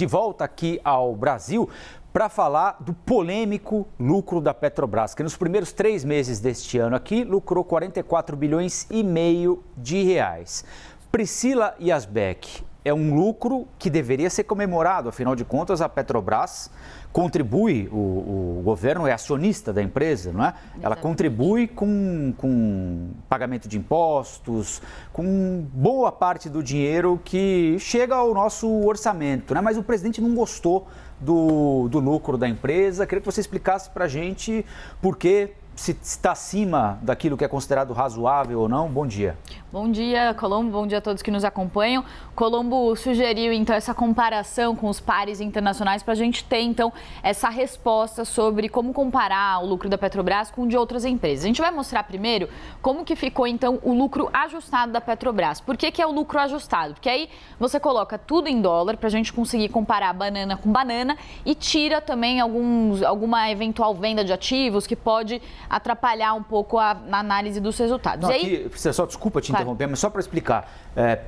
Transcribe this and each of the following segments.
De volta aqui ao Brasil para falar do polêmico lucro da Petrobras, que nos primeiros 3 meses deste ano aqui lucrou 44 bilhões e meio de reais. Priscila Yazbek, é um lucro que deveria ser comemorado, afinal de contas a Petrobras contribui, o governo é acionista da empresa, não é? Exatamente. Ela contribui com pagamento de impostos, com boa parte do dinheiro que chega ao nosso orçamento, né? Mas o presidente não gostou do lucro da empresa. Queria que você explicasse para a gente por que, se está acima daquilo que é considerado razoável ou não. Bom dia. Bom dia, Colombo. Bom dia a todos que nos acompanham. Colombo sugeriu, então, essa comparação com os pares internacionais para a gente ter, então, essa resposta sobre como comparar o lucro da Petrobras com o de outras empresas. A gente vai mostrar primeiro como que ficou, então, o lucro ajustado da Petrobras. Por que é o lucro ajustado? Porque aí você coloca tudo em dólar para a gente conseguir comparar banana com banana e tira também alguma eventual venda de ativos que pode atrapalhar um pouco na análise dos resultados. Não, aqui, só desculpa te interromper, mas só para explicar,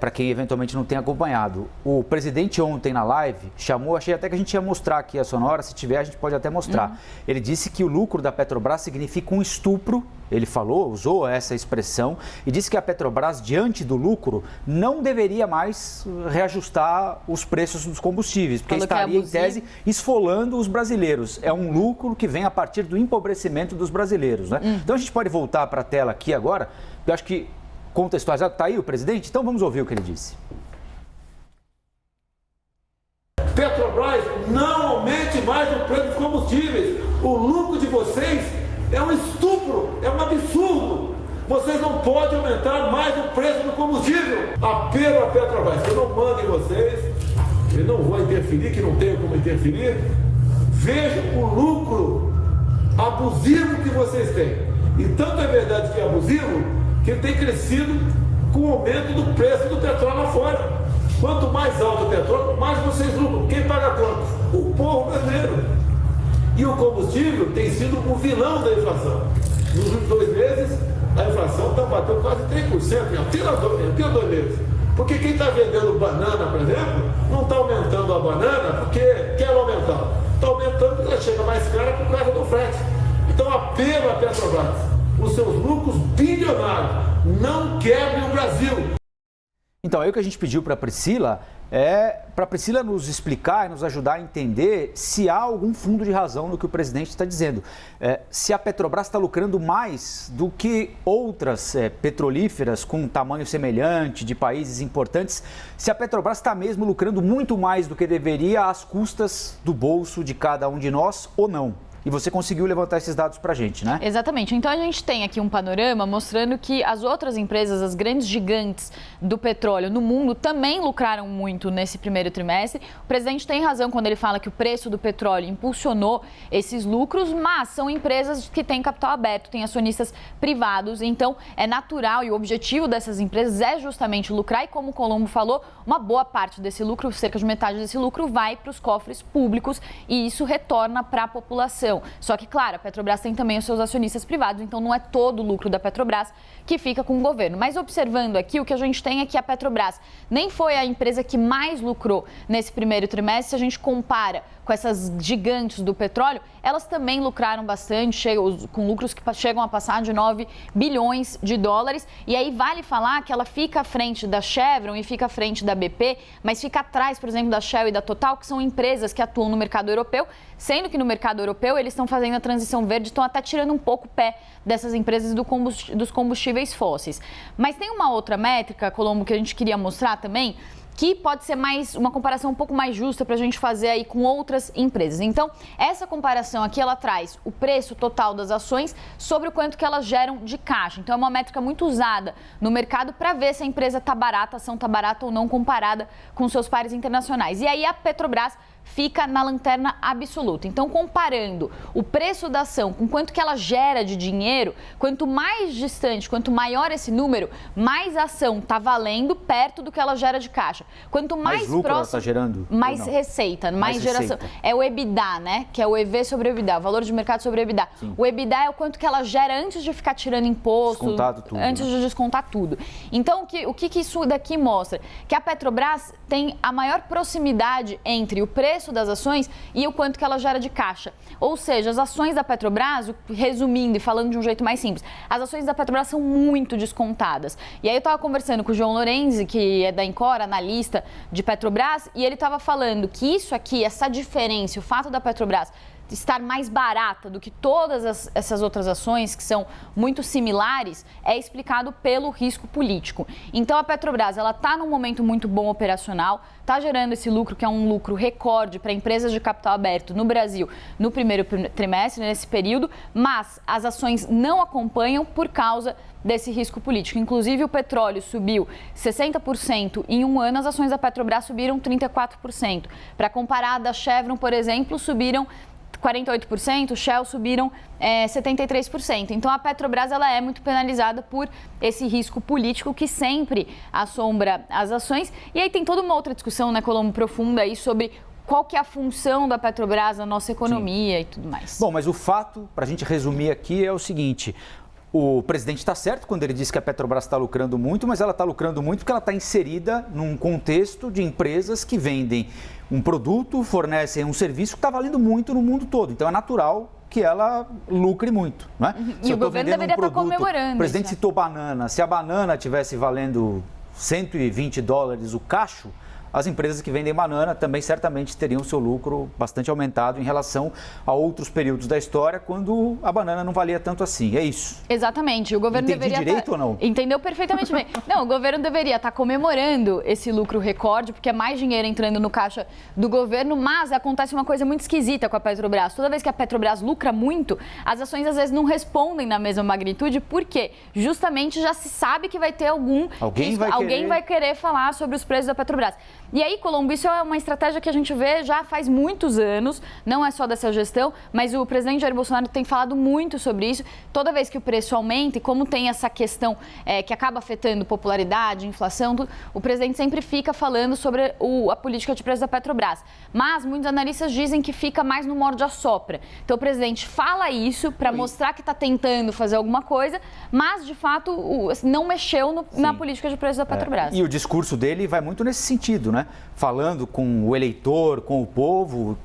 para quem eventualmente não tem acompanhado, o presidente ontem na live chamou, achei até que a gente ia mostrar aqui a sonora, se tiver a gente pode até mostrar. Ele disse que o lucro da Petrobras significa um estupro, ele falou, usou essa expressão, e disse que a Petrobras, diante do lucro, não deveria mais reajustar os preços dos combustíveis, porque estaria, em tese, esfolando os brasileiros. É um lucro que vem a partir do empobrecimento dos brasileiros, né? Então a gente pode voltar para a tela aqui agora, eu acho que contextualizado, está aí o presidente, então vamos ouvir o que ele disse. Petrobras, não aumente mais o preço dos combustíveis. O lucro de vocês é um estupro, é um absurdo. Vocês não podem aumentar mais o preço do combustível. Apelo à Petrobras, eu não mando em vocês, eu não vou interferir, que não tenho como interferir. Vejam o lucro abusivo que vocês têm. E tanto é verdade que é abusivo, que ele tem crescido com o aumento do preço do petróleo lá fora. Quanto mais alto o petróleo, mais vocês lucram. Quem paga a conta? O povo brasileiro. E o combustível tem sido o vilão da inflação. Nos últimos 2 meses, a inflação está batendo quase 3%, em apenas 2 meses. Porque quem está vendendo banana, por exemplo, não está aumentando a banana porque quer aumentar. Está aumentando porque ela chega mais cara por causa do frete. Então, apelo à Petrobras. Os seus lucros bilionários, não quebrem o Brasil. Então, aí o que a gente pediu para a Priscila é para a Priscila nos explicar e nos ajudar a entender se há algum fundo de razão no que o presidente está dizendo. Se a Petrobras está lucrando mais do que outras petrolíferas com tamanho semelhante, de países importantes, se a Petrobras está mesmo lucrando muito mais do que deveria às custas do bolso de cada um de nós ou não. E você conseguiu levantar esses dados para a gente, né? Exatamente. Então, a gente tem aqui um panorama mostrando que as outras empresas, as grandes gigantes do petróleo no mundo, também lucraram muito nesse primeiro trimestre. O presidente tem razão quando ele fala que o preço do petróleo impulsionou esses lucros, mas são empresas que têm capital aberto, têm acionistas privados. Então, é natural e o objetivo dessas empresas é justamente lucrar. E como o Colombo falou, uma boa parte desse lucro, cerca de metade desse lucro, vai para os cofres públicos e isso retorna para a população. Só que, claro, a Petrobras tem também os seus acionistas privados, então não é todo o lucro da Petrobras que fica com o governo. Mas observando aqui, o que a gente tem é que a Petrobras nem foi a empresa que mais lucrou nesse primeiro trimestre. Se a gente compara com essas gigantes do petróleo, elas também lucraram bastante, com lucros que chegam a passar de 9 bilhões de dólares. E aí vale falar que ela fica à frente da Chevron e fica à frente da BP, mas fica atrás, por exemplo, da Shell e da Total, que são empresas que atuam no mercado europeu, sendo que no mercado europeu eles estão fazendo a transição verde, estão até tirando um pouco o pé dessas empresas dos combustíveis fósseis. Mas tem uma outra métrica, Colombo, que a gente queria mostrar também, que pode ser uma comparação um pouco mais justa para a gente fazer aí com outras empresas. Então, essa comparação aqui, ela traz o preço total das ações sobre o quanto que elas geram de caixa. Então, é uma métrica muito usada no mercado para ver se a empresa está barata, a ação está barata ou não comparada com seus pares internacionais. E aí, a Petrobras fica na lanterna absoluta. Então, comparando o preço da ação com quanto que ela gera de dinheiro, quanto mais distante, quanto maior esse número, mais a ação está valendo perto do que ela gera de caixa. Quanto mais lucro próximo, ela está gerando? mais receita, mais geração. É o EBITDA, né? Que é o EV sobre o EBITDA, o valor de mercado sobre o EBITDA. Sim. O EBITDA é o quanto que ela gera antes de ficar tirando imposto, descontado tudo, antes de descontar tudo. Então, o que isso daqui mostra? Que a Petrobras tem a maior proximidade entre o preço das ações e o quanto que ela gera de caixa. Ou seja, as ações da Petrobras, resumindo e falando de um jeito mais simples, as ações da Petrobras são muito descontadas. E aí eu estava conversando com o João Lorenzi, que é da Incor, analista de Petrobras, e ele estava falando que isso aqui, essa diferença, o fato da Petrobras estar mais barata do que todas essas outras ações, que são muito similares, é explicado pelo risco político. Então, a Petrobras, ela está num momento muito bom operacional, está gerando esse lucro, que é um lucro recorde para empresas de capital aberto no Brasil no primeiro trimestre, nesse período, mas as ações não acompanham por causa desse risco político. Inclusive, o petróleo subiu 60% em um ano, as ações da Petrobras subiram 34%. Para comparar, a da Chevron, por exemplo, subiram 48%, o Shell subiram 73%. Então, a Petrobras ela é muito penalizada por esse risco político que sempre assombra as ações. E aí tem toda uma outra discussão, né, Colombo, profunda aí sobre qual que é a função da Petrobras na nossa economia. Sim. E tudo mais. Bom, mas o fato, para a gente resumir aqui, é o seguinte: o presidente está certo quando ele diz que a Petrobras está lucrando muito, mas ela está lucrando muito porque ela está inserida num contexto de empresas que vendem um produto, fornecem um serviço que está valendo muito no mundo todo. Então é natural que ela lucre muito, né? E o governo deveria estar comemorando. O presidente citou banana. Se a banana tivesse valendo $120 o cacho, as empresas que vendem banana também certamente teriam seu lucro bastante aumentado em relação a outros períodos da história, quando a banana não valia tanto assim. É isso. Exatamente. O governo deveria direito ou não? Entendeu perfeitamente bem. Não, o governo deveria estar comemorando esse lucro recorde, porque é mais dinheiro entrando no caixa do governo, mas acontece uma coisa muito esquisita com a Petrobras. Toda vez que a Petrobras lucra muito, as ações às vezes não respondem na mesma magnitude, porque justamente já se sabe que vai ter alguém vai querer falar sobre os preços da Petrobras. E aí, Colombo, isso é uma estratégia que a gente vê já faz muitos anos, não é só dessa gestão, mas o presidente Jair Bolsonaro tem falado muito sobre isso. Toda vez que o preço aumenta, e como tem essa questão que acaba afetando popularidade, inflação, tudo, o presidente sempre fica falando sobre a política de preço da Petrobras. Mas muitos analistas dizem que fica mais no morde-a-sopra. Então, o presidente fala isso para mostrar que está tentando fazer alguma coisa, mas, de fato, não mexeu na política de preço da Petrobras. E o discurso dele vai muito nesse sentido, né? Falando com o eleitor, com o povo,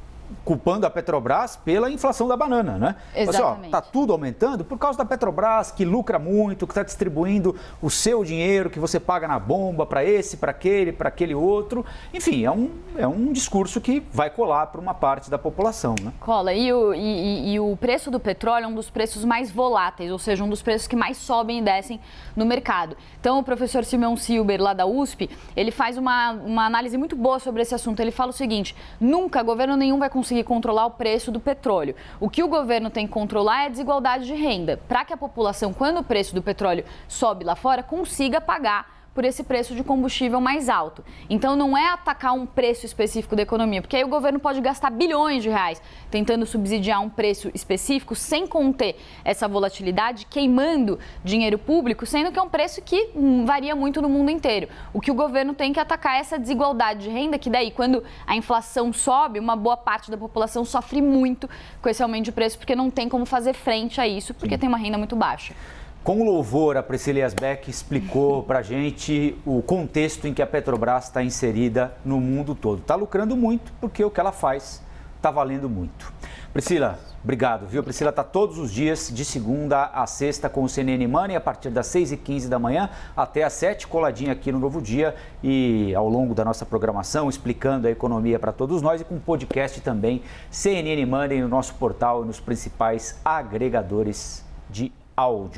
culpando a Petrobras pela inflação da banana, né? Exatamente. Está tudo aumentando por causa da Petrobras, que lucra muito, que está distribuindo o seu dinheiro que você paga na bomba para esse, para aquele outro. Enfim, é um discurso que vai colar para uma parte da população, né? Cola. E o preço do petróleo é um dos preços mais voláteis, ou seja, um dos preços que mais sobem e descem no mercado. Então, o professor Simeon Silber, lá da USP, ele faz uma análise muito boa sobre esse assunto. Ele fala o seguinte: nunca governo nenhum vai conseguir controlar o preço do petróleo. O que o governo tem que controlar é a desigualdade de renda, para que a população, quando o preço do petróleo sobe lá fora, consiga pagar por esse preço de combustível mais alto. Então, não é atacar um preço específico da economia, porque aí o governo pode gastar bilhões de reais tentando subsidiar um preço específico sem conter essa volatilidade, queimando dinheiro público, sendo que é um preço que varia muito no mundo inteiro. O que o governo tem que atacar é essa desigualdade de renda, que daí, quando a inflação sobe, uma boa parte da população sofre muito com esse aumento de preço, porque não tem como fazer frente a isso, porque tem uma renda muito baixa. Com louvor, a Priscila Yasbeck explicou para a gente o contexto em que a Petrobras está inserida no mundo todo. Está lucrando muito porque o que ela faz está valendo muito. Priscila, obrigado, viu? A Priscila está todos os dias, de segunda a sexta, com o CNN Money, a partir das 6h15 da manhã até às 7h, coladinha aqui no Novo Dia, e ao longo da nossa programação, explicando a economia para todos nós, e com podcast também, CNN Money, no nosso portal e nos principais agregadores de áudio.